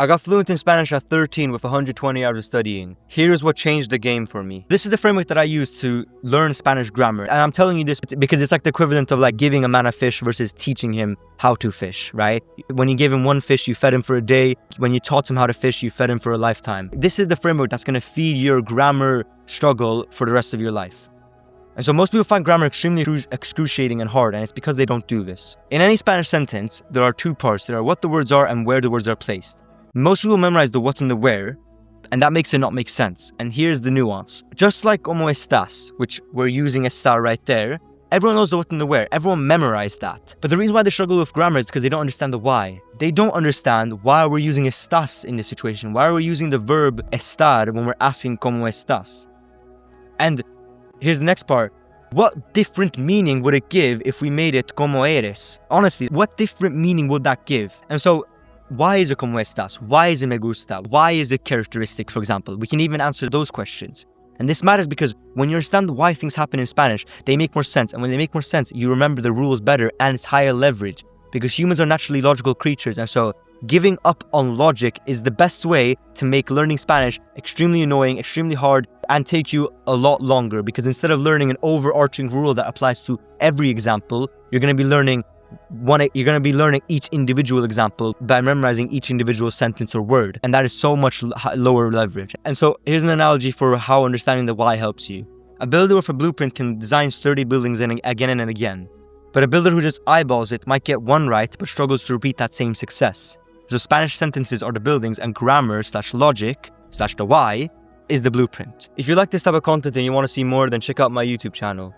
I got fluent in Spanish at 13 with 120 hours of studying. Here's what changed the game for me. This is the framework that I use to learn Spanish grammar. And I'm telling you this because it's like the equivalent of like giving a man a fish versus teaching him how to fish, right? When you gave him one fish, you fed him for a day. When you taught him how to fish, you fed him for a lifetime. This is the framework that's going to feed your grammar struggle for the rest of your life. And so most people find grammar extremely excruciating and hard, and it's because they don't do this. In any Spanish sentence, there are two parts. There are what the words are and where the words are placed. Most people memorize the what and the where, and that makes it not make sense. And here's the nuance. Just like como estás, which we're using estar right there, everyone knows the what and the where. Everyone memorized that. But the reason why they struggle with grammar is because they don't understand the why. They don't understand why we're using estás in this situation. Why are we using the verb estar when we're asking como estás? And here's the next part. What different meaning would it give if we made it como eres? Honestly, what different meaning would that give? And so, why is it como estás? Why is it me gusta? Why is it characteristic, for example? We can even answer those questions. And this matters because when you understand why things happen in Spanish, they make more sense. And when they make more sense, you remember the rules better and it's higher leverage. Because humans are naturally logical creatures. And so giving up on logic is the best way to make learning Spanish extremely annoying, extremely hard, and take you a lot longer. Because instead of learning an overarching rule that applies to every example, you're going to be learning each individual example by memorizing each individual sentence or word. And that is so much lower leverage. And so here's an analogy for how understanding the why helps you. A builder with a blueprint can design sturdy buildings again and again. But a builder who just eyeballs it might get one right, but struggles to repeat that same success. So Spanish sentences are the buildings and grammar / logic / the why is the blueprint. If you like this type of content and you want to see more, then check out my YouTube channel.